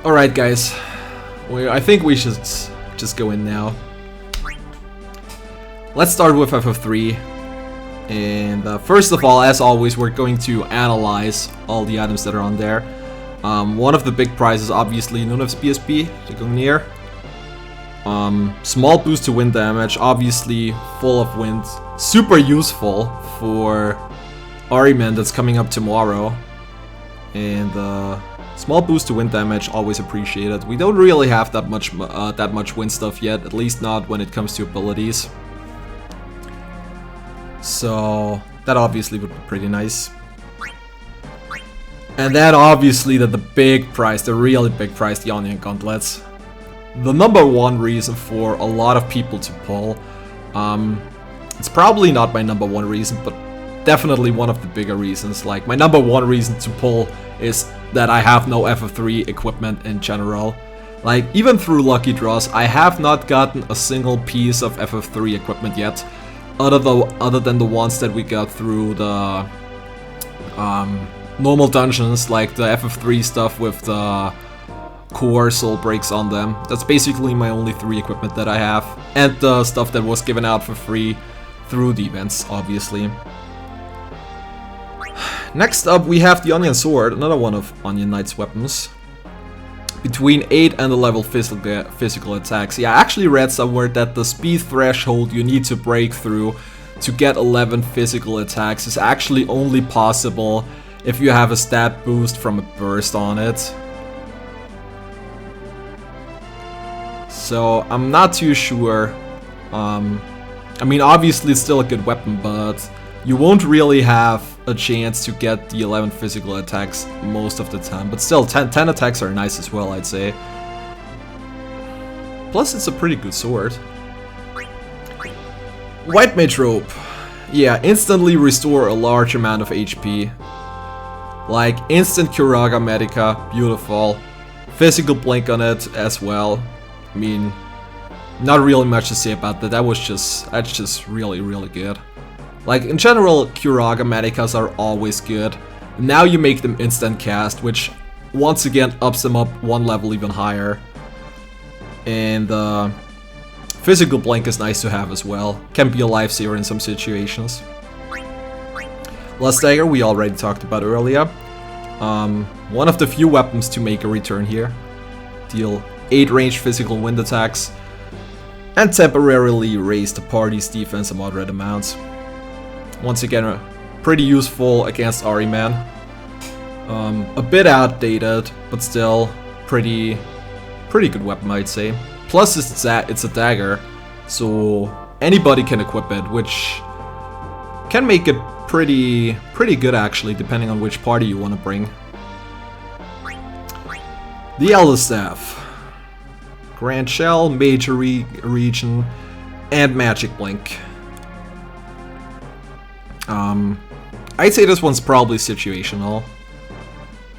Alright guys, I think we should just go in now. Let's start with FF3. And first of all, as always, we're going to analyze all the items that are on there. One of the big prizes, obviously, Nunev's BSB, Gungnir. Small boost to wind damage, obviously full of wind. Super useful for Ahriman that's coming up tomorrow. And small boost to wind damage, always appreciated. We don't really have that much wind stuff yet, at least not when it comes to abilities. So that obviously would be pretty nice. And then obviously the big prize, the really big prize, the Onion Gauntlets. The number one reason for a lot of people to pull. It's probably not my number one reason, but definitely one of the bigger reasons. Like, my number one reason to pull is that I have no FF3 equipment in general. Like, even through lucky draws, I have not gotten a single piece of FF3 equipment yet, other than the ones that we got through the normal dungeons, like the FF3 stuff with the core soul breaks on them. That's basically my only 3 equipment that I have, and the stuff that was given out for free through the events, obviously. Next up, we have the Onion Sword, another one of Onion Knight's weapons. Between 8 and 11 physical attacks. Yeah, I actually read somewhere that the speed threshold you need to break through to get 11 physical attacks is actually only possible if you have a stat boost from a burst on it. So I'm not too sure. I mean, obviously it's still a good weapon, but you won't really have a chance to get the 11 physical attacks most of the time. But still, 10 attacks are nice as well, I'd say. Plus, it's a pretty good sword. White Mage Robe. Yeah, instantly restore a large amount of HP. Like, instant Curaga Medica, beautiful. Physical blink on it as well. I mean, not really much to say about that. That's just really, really good. Like, in general, Curaga Medicas are always good. Now you make them instant cast, which once again ups them up one level even higher. And physical blink is nice to have as well. Can be a lifesaver in some situations. Lust Dagger we already talked about earlier. One of the few weapons to make a return here. Deal 8 ranged physical wind attacks. And temporarily raise the party's defense a moderate amount. Once again, pretty useful against Ahriman. A bit outdated, but still pretty good weapon, I'd say. Plus, it's a dagger, so anybody can equip it, which can make it pretty good actually, depending on which party you want to bring. The Elder Staff, Grand Shell, Major Region, and Magic Blink. I'd say this one's probably situational.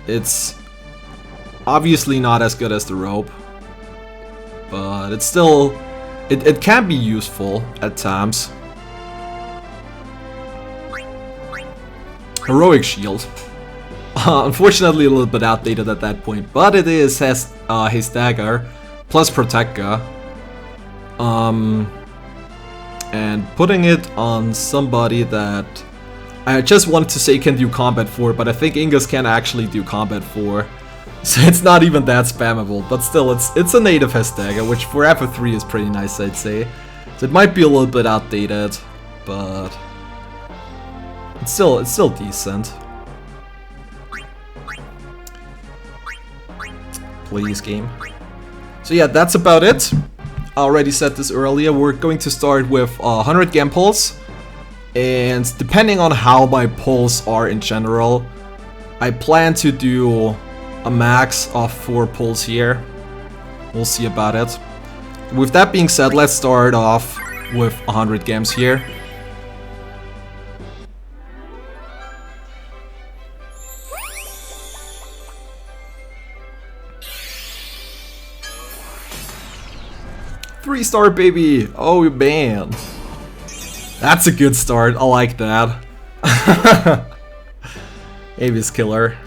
It's obviously not as good as the rope, but it's still, it can be useful at times. Heroic Shield. Unfortunately a little bit outdated at that point, but it has his dagger plus Protecga. And putting it on somebody that I just wanted to say can do combat for, but I think Ingus can actually do combat for, so it's not even that spammable. But still, it's a native Hestaga, which for FF3 is pretty nice, I'd say. So it might be a little bit outdated, but it's still decent. Please, game. So yeah, that's about it. I already said this earlier, we're going to start with 100 gem pulls, and depending on how my pulls are in general, I plan to do a max of 4 pulls here. We'll see about it. With that being said, let's start off with 100 gems here. Three-star baby! Oh man! That's a good start, I like that. Avis Killer.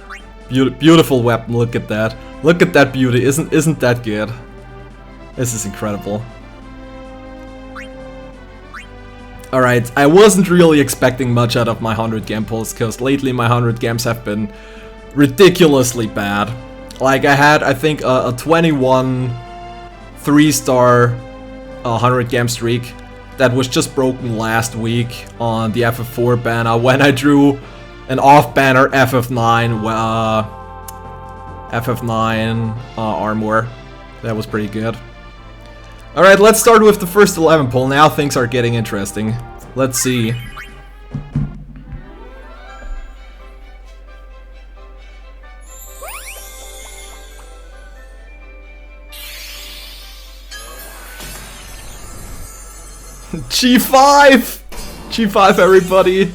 Beautiful weapon, look at that. Look at that beauty, isn't that good? This is incredible. Alright, I wasn't really expecting much out of my 100 gem pulls, because lately my 100 gems have been ridiculously bad. Like, I had, I think, a 21 3-star 100 gem streak that was just broken last week on the FF4 banner when I drew an off-banner FF9 armor. That was pretty good. Alright, let's start with the first 11 pull. Now things are getting interesting. Let's see. G5! G5, everybody!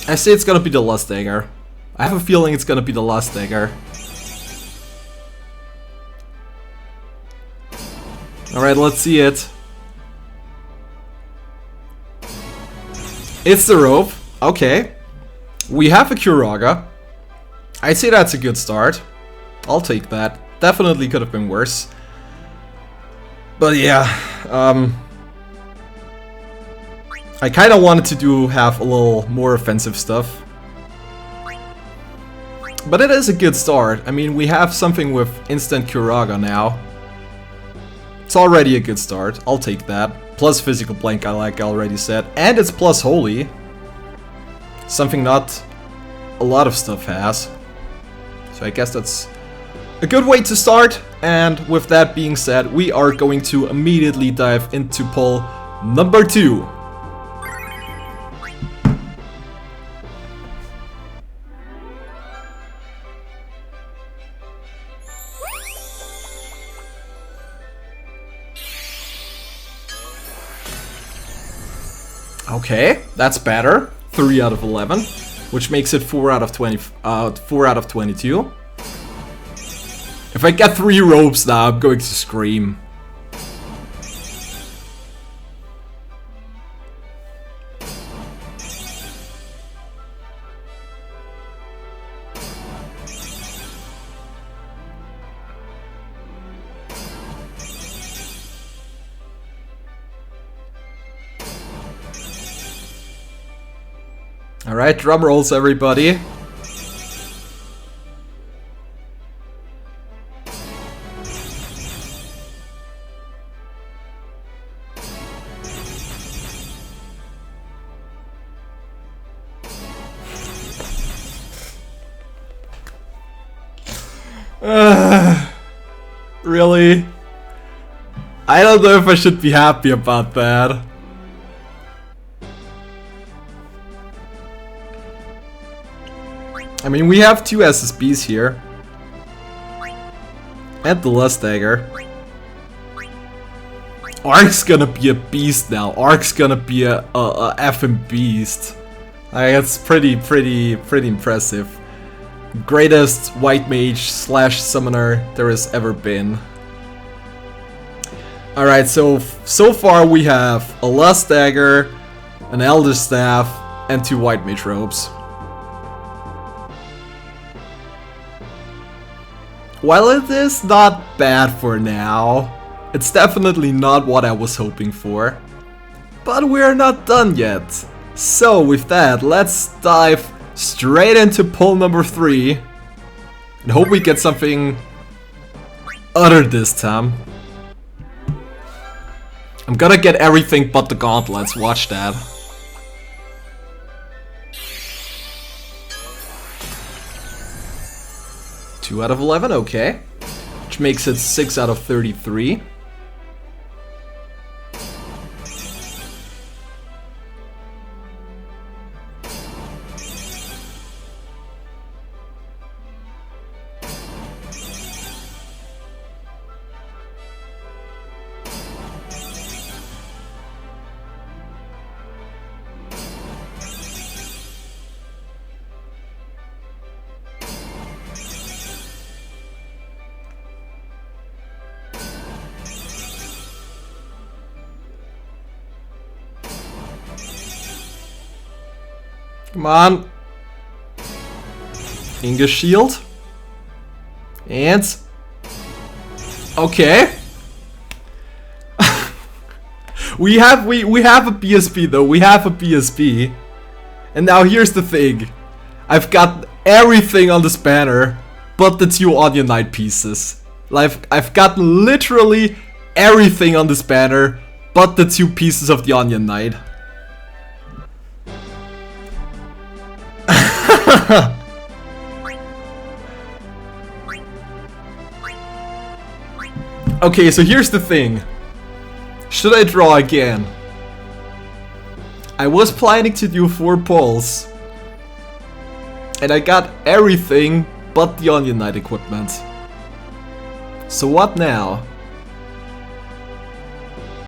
I say it's gonna be the Lust Dagger. I have a feeling it's gonna be the Lust Dagger. Alright, let's see it. It's the rope. Okay. We have a Kuraga. I'd say that's a good start. I'll take that. Definitely could have been worse. But yeah, I kind of wanted to have a little more offensive stuff. But it is a good start. I mean, we have something with instant Kuraga now. It's already a good start. I'll take that. Plus physical blank, like I already said. And it's plus holy. Something not a lot of stuff has. So I guess that's a good way to start. And with that being said, we are going to immediately dive into pull number 2. Okay, that's better. 3 out of 11, which makes it 4 out of 20. 4 out of 22. If I get 3 ropes now, I'm going to scream. Alright, drum rolls, everybody. Really? I don't know if I should be happy about that. I mean, we have 2 SSBs here. And the Lust Dagger. Ark's gonna be a beast now. Ark's gonna be a effing beast. That's pretty impressive. Greatest white mage / summoner there has ever been. Alright, so far we have a Lust Dagger, an Elder Staff, and 2 white mage robes. While it is not bad for now, it's definitely not what I was hoping for. But we're not done yet. So with that, let's dive straight into pull number 3. And hope we get something other this time. I'm gonna get everything but the gauntlets, watch that. Two out of 11, okay. Which makes it 6 out of 33. Come on. Inga shield. And... okay. we have a PSP though, we have a PSP. And now here's the thing. I've got everything on this banner, but the 2 Onion Knight pieces. Like, I've got literally everything on this banner, but the 2 pieces of the Onion Knight. Okay, so here's the thing. Should I draw again? I was planning to do 4 pulls. And I got everything but the Onion Knight equipment. So what now?